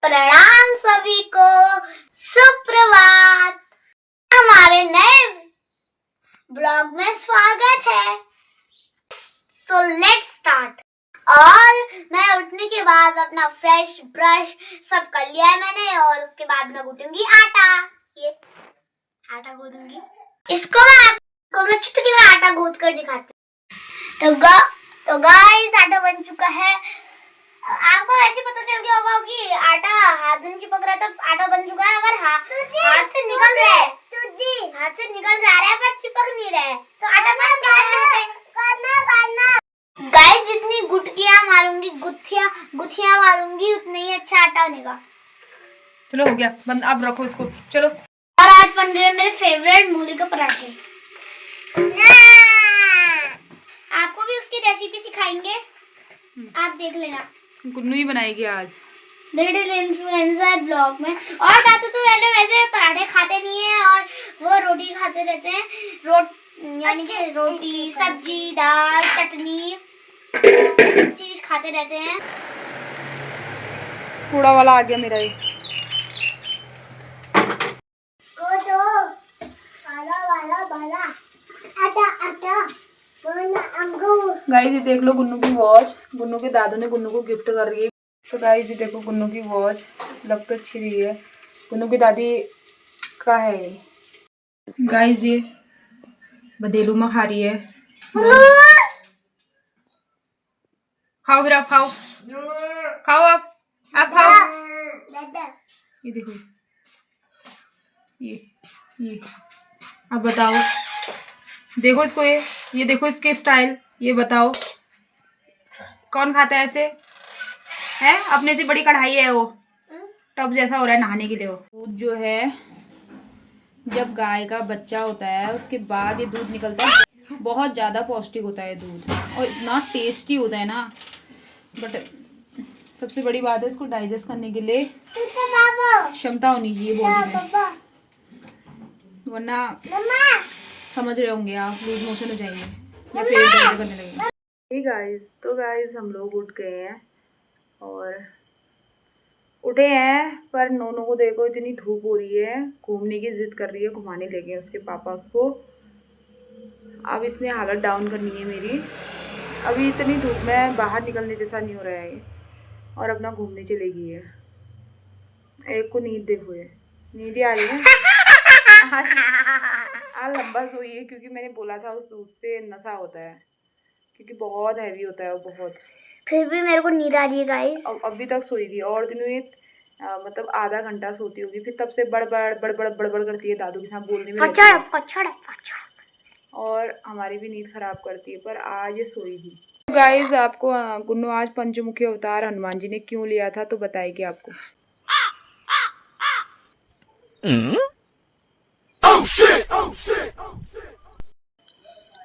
प्रणाम सभी को, सुप्रभात। हमारे नए ब्लॉग में स्वागत है। So let's start. और मैं उठने के बाद अपना फ्रेश ब्रश सब कर लिया है मैंने, और उसके बाद मैं गूंथूंगी आटा। ये आटा गूंथूंगी, इसको मैं चुटकी में आटा गूंथ कर दिखाती हूँ। तो गाइस आटा बन चुका है। आपको वैसे पता चल गया होगा कि आटा हाथ में चिपक रहा है, तो आटा बन चुका है। अगर हाथ से निकल रहा है, हाथ से निकल जा रहा है पर चिपक नहीं रहा है, तो आटा बन गया है। गाइस जितनी गुटकियां मारूंगी, गुथियां मारूंगी, उतना ही अच्छा आटा बनेगा। चलो हो गया बंद, आप रखो इसको, चलो। और आज बन रहे हैं मेरे फेवरेट मूली के पराठे। आपको भी उसकी रेसिपी सिखाएंगे, आप देख लेना। गुन्नू ही बनाएगी आज लिटिल इन्फ्लुएंसर ब्लॉग में। और दादू तो वैसे पराठे खाते नहीं है, और वो रोटी खाते रहते हैं। यानी कि रोटी, सब्जी, दाल, चटनी, सब चीज खाते रहते हैं। कूड़ा वाला आ गया मेरा। ये गाइस ये देख लो गुन्नू की वॉच, गुन्नू के दादू ने गुन्नू को गिफ्ट कर रही है। तो गाइस ये देखो गुन्नू की वॉच, लग तो अच्छी रही है। गुन्नू की दादी का है ये। गाइस ये बदेलू में खा रही है। खाओ फिर, आप खाओ, खाओ आप खाओ। ये देखो, ये अब बताओ, देखो इसको, ये देखो इसके स्टाइल, ये बताओ कौन खाता है ऐसे? है अपने से बड़ी कढ़ाई है वो, टब जैसा हो रहा है नहाने के लिए। वो दूध जो है, जब गाय का बच्चा होता है उसके बाद ये दूध निकलता है, बहुत ज़्यादा पौष्टिक होता है दूध, और इतना टेस्टी होता है ना। बट सबसे बड़ी बात है, इसको डाइजेस्ट करने के लिए क्षमता होनी चाहिए बॉडी में, वरना समझ रहे होंगे आप, लूज मोशन हो जाएंगे या पेट दर्द करने लगेगा। हे गाइस, तो गाइस हम लोग उठ गए हैं और उठे हैं, पर नोनू को देखो इतनी धूप हो रही है, घूमने की जिद कर रही है, घुमाने ले गए उसके पापा उसको। अब इसने हालत डाउन करनी है मेरी। अभी इतनी धूप में बाहर निकलने जैसा नहीं हो रहा है, और अपना घूमने चली गई है। एक को नींद देखो, ये नींद आ रही है। आज लंबा सोई है, क्योंकि मैंने बोला था उस दूध से नशा होता है, क्योंकि बहुत हैवी होता है वो, बहुत। फिर भी मेरे को नींद आ रही है गाइस। अभी तक सोई थी, और दिनों ये मतलब आधा घंटा सोती होगी, फिर तब से बड़बड़ करती है, दादू के साथ बोलने में रहती है, और हमारी भी नींद खराब करती है। पर आज ये सोई थी। गाइस आपको गुन्नू आज पंचमुखी अवतार हनुमान जी ने क्यों लिया था तो बताएगी आपको।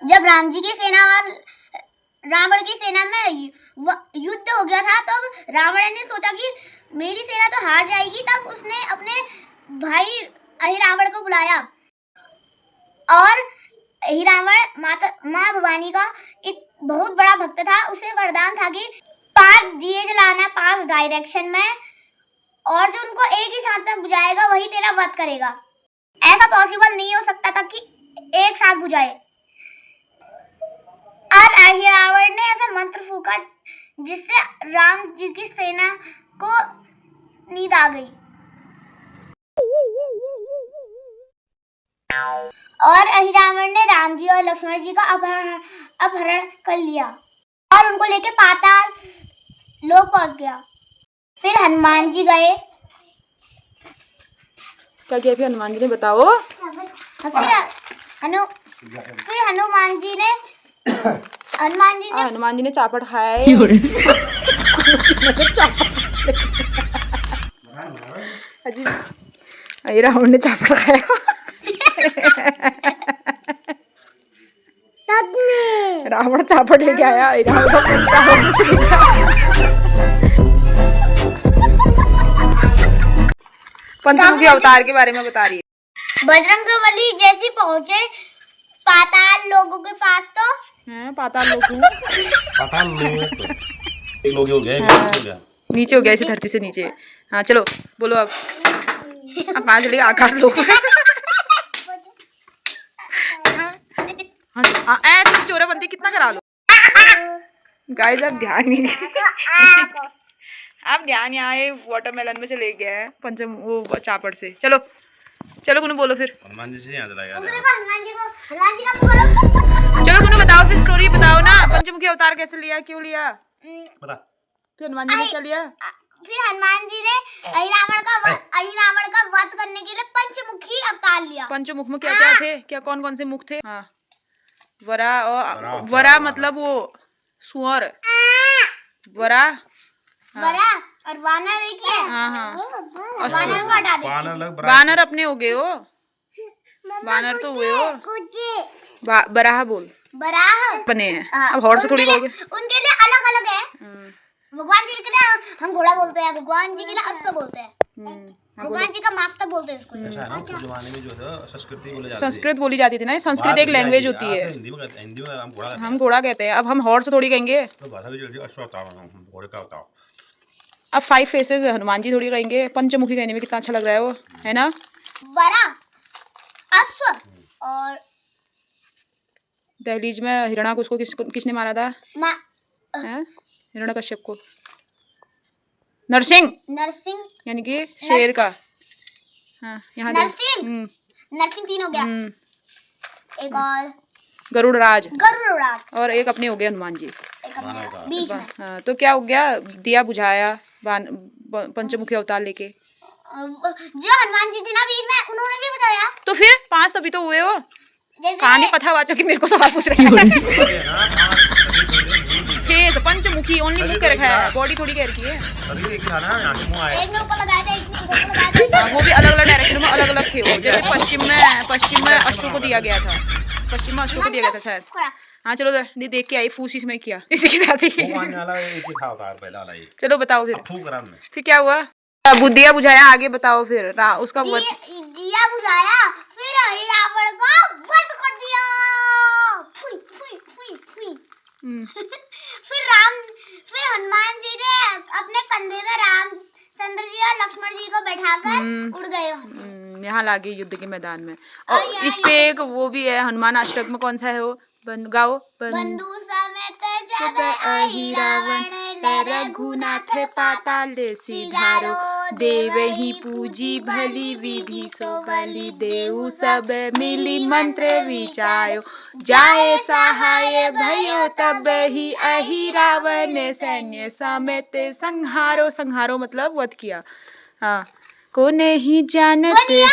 जब राम जी की सेना और रावण की सेना में युद्ध हो गया था, तब रावण ने सोचा कि मेरी सेना तो हार जाएगी। तब उसने अपने भाई अहिरावण को बुलाया, और अहिरावण माँ भवानी का एक बहुत बड़ा भक्त था। उसे वरदान था कि 5 दिए जलाना 5 डायरेक्शन में, और जो उनको एक ही साथ में बुझाएगा वही तेरा वध करेगा। ऐसा पॉसिबल नहीं हो सकता था कि एक साथ बुझाए। और अहिरावण ने ऐसा मंत्र फूका जिससे राम जी की सेना को नींद आ गई, और अहिरावण ने राम जी और लक्ष्मण जी का अपहरण कर लिया, और उनको लेके पाताल लोक पहुंच गया। फिर हनुमान जी गए। क्या किया फिर हनुमान जी ने, बताओ। फिर हनुमान जी ने चापट खाया है। रावण ने चापट खाया। रावण चापट लेके आया, पंचमुखी अवतार के बारे में बता रही है। बजरंगबली जैसे पहुंचे पाताल लोगों के पास, तो पाताल लोग नीचे हो गया नीचे हो गया, इसे धरती से नीचे। हाँ चलो बोलो अब कहाँ चले आकाश लोग हाँ ऐसे चोराबंदी कितना करा लो गाइस अब ध्यान नहीं आप ध्यान यहाँ वाटरमेलन में चले गए हैं पंचम वो चापड़ से। चलो चलो कुनु बोलो फिर। हनुमान जी से याद लगा हनुमान जी का बोलो। चलो कुनु बताओ फिर स्टोरी बताओ ना, पंचमुखी अवतार कैसे लिया, क्यों लिया बता। फिर हनुमान जी ने क्या लिया? फिर हनुमान जी ने अहिरावण का वध करने के लिए पंचमुखी अवतार लिया। पंचमुख में क्या क्या थे, क्या कौन कौन से मुख थे? हाँ वरा और वरा मतलब वो सुअर, वरा वरा और वानर एक ही है। हाँ हाँ वानर को हटा दे। वानर अपने हो गए हो, वानर तो हुए हो, बराह बोल बराह बने हैं। अब हॉर्स थोड़ी कहोगे, उनके लिए अलग अलग है। भगवान जी के लिए हम घोड़ा बोलते हैं, भगवान जी के लिए अश्व बोलते हैं, भगवान जी का मास्टर बोलते हैं इसको। ऐसा है ना, उस जमाने में जो था संस्कृत बोली जाती थी ना, संस्कृत एक लैंग्वेज होती है। हिंदी में हम घोड़ा कहते हैं, अब हम हॉर्स थोड़ी कहेंगे। तो भाषा भी जल्दी अश्व होता है, घोड़े का होता है। अब 5 फेसेस हनुमान जी थोड़ी कहेंगे, पंचमुखी कहने में कितना अच्छा लग रहा है वो, है ना। वरा अश्व और दहलीज में हिरणाकुश को किसने मारा था? हिरण्यकश्यप को। नरसिंह यानी कि शेर का। हाँ यहाँ नरसिंह 3 हो गया। एक और गरुड़राज गरुड़राज और एक अपने हो गए हनुमान जी बीच में। हाँ तो क्या हो गया, दिया बुझाया पंचमुखी अवतार लेके। जो हनुमान जी थे ना बीच में, उन्होंने भी बुझाया। तो फिर 5 तभी तो हुए हो। कहानी पता वाचा कि मेरे को सवाल पूछ रहे हैं। फेस पंचमुखी ओनली मुख के रखा है, बॉडी थोड़ी कह रखी है। एक में ऊपर लगाया था, एक में ऊपर लगाया था। वो भी अलग अलग डायरेक्शन में अलग अलग थे वो। जैसे पश्चिम में अश्व को दिया गया था, पश्चिम में अश्व को दिया गया था शायद। हाँ चलो देख के आई फूस इसमें किया इसी की साथ ही। चलो बताओ फिर क्या हुआ? बुद्धिया बुझाया, आगे बताओ फिर। उसका दिया बुझाया, फिर रावण का वध कर दिया। फुई फुई फुई फुई। फिर हनुमान जी ने अपने कंधे में रामचंद्र जी और लक्ष्मण जी को बैठाकर उड़ गए। यहाँ लागे युद्ध के मैदान में। और इस पे एक वो भी है, हनुमान अष्टक में कौन सा है वो, गाओ। बंधु समेत जब अहिरावण रघुनाथ पाताल सिधारो, देवहि पूजी भली विधि सो बलि देहु सब मिली मंत्र विचायो, जाए सहाय भयो तब ही अहिरावण सैन्य समेत संहारो। संहारो मतलब वध किया। हाँ को नहीं जानते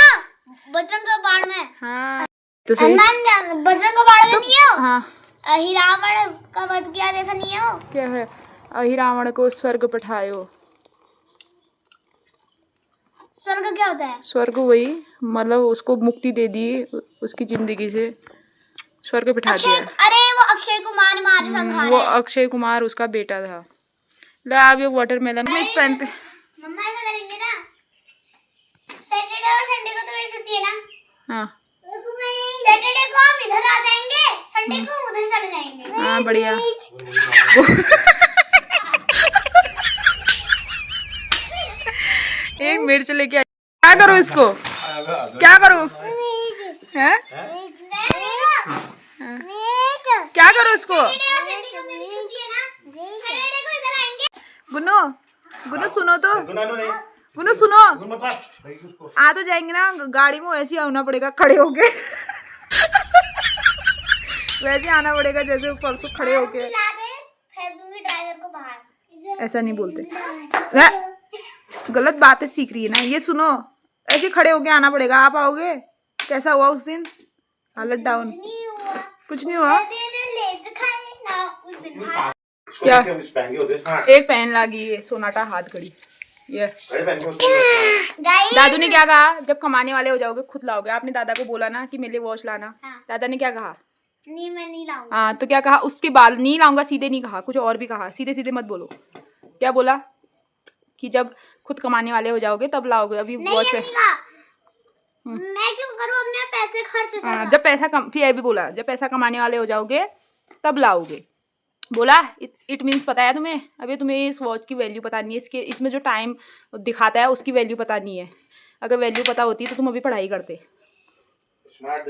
बजरंग का बाण में। हाँ तो हनुमान बजरंग का बाण में नहीं हो। हाँ अहिरावण का वध किया जैसा नहीं हो। क्या है? अहिरावण को स्वर्ग पठायो। स्वर्ग क्या होता है? स्वर्ग वही मतलब उसको मुक्ति दे दी उसकी जिंदगी से, स्वर्ग बिठा दिया। अरे वो अक्षय कुमार मारे संहार। वो अक्षय कुमार उसका बेटा था। ला अब ये वाटरमेलन में इस टाइम पे मम्मा ऐसा करेंगे ना, सैटरडे और संडे को तो मेरी छुट्टी है ना। हाँ सैटरडे को हम इधर आ जाएंगे, संडे को उधर चले जाएंगे। हाँ बढ़िया। एक मिर्च लेके आ। क्या करूँ इसको, क्या करूँ? हैं क्या करूँ इसको? गुन्नू सुनो तो, गुन्नू सुनो। आ तो जाएंगे ना, गाड़ी में वैसे ही आना पड़ेगा खड़े होके। वैसे आना पड़ेगा जैसे परसों खड़े होके। ऐसा नहीं बोलते, गलत बातें सीख रही है ना ये। सुनो ऐसे खड़े होके आना पड़ेगा। आप आओगे? कैसा हुआ उस दिन? हालत डाउन? कुछ नहीं हुआ। क्या एक पहन लगी है सोनाटा हाथ घड़ी ये। दादू ने क्या कहा? जब कमाने वाले हो जाओगे खुद लाओगे। आपने दादा को बोला ना कि मेरे लिए वॉच लाना। हाँ। दादा ने क्या कहा? नहीं मैं नहीं लाऊंगा। हाँ तो क्या कहा? उसके बाद नहीं लाऊंगा सीधे नहीं कहा, कुछ और भी कहा। सीधे सीधे मत बोलो। क्या बोला? कि जब खुद कमाने वाले हो जाओगे तब लाओगे। अभी वॉच पे मैं क्यों करूं अपने पैसे खर्च? जब पैसा कम, फिर ये भी बोला जब पैसा कमाने वाले हो जाओगे तब लाओगे। बोला इट मीन्स पता है तुम्हें? अभी तुम्हें इस वॉच की वैल्यू पता नहीं है, इसके इसमें जो टाइम दिखाता है उसकी वैल्यू पता नहीं है। अगर वैल्यू पता होती तो तुम अभी पढ़ाई करते। स्मार्ट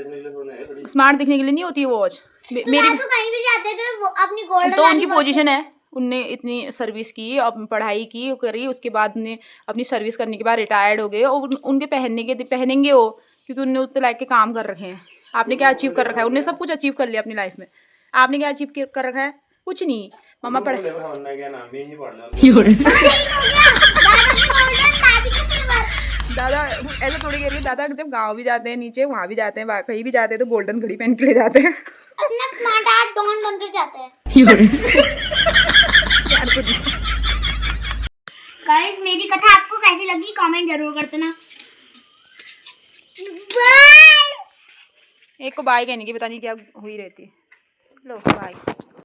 दिखने के लिए नहीं होती है वॉच। मेरी तो कहीं भी जाते थे वो अपनी गोल्डन तो उनकी पोजीशन है, उनने इतनी सर्विस की, अब पढ़ाई की करी, उसके बाद उन्हें अपनी सर्विस करने के बाद रिटायर्ड हो गए और उनके पहनेंगे वो, क्योंकि उनने उतने लायक के काम कर रखे हैं। आपने क्या अचीव कर रखा है? उनने सब कुछ अचीव कर लिया अपनी लाइफ में। आपने क्या अचीव कर रखा है? कुछ नहीं। मम्मा पढ़ दादा ऐसा थोड़ी कह रही है, दादा जब गाँव भी जाते हैं, नीचे वहाँ भी जाते हैं, कहीं भी जाते हैं तो गोल्डन घड़ी पहन के ले जाते हैं। अपना स्मार्ट आर्ट डॉन बनकर जाते हैं। गाइस मेरी कथा आपको कैसी लगी कमेंट जरूर कर देना। बाय। एक को बाय कहने की पता नहीं क्या हुई रहती है। लो बाय।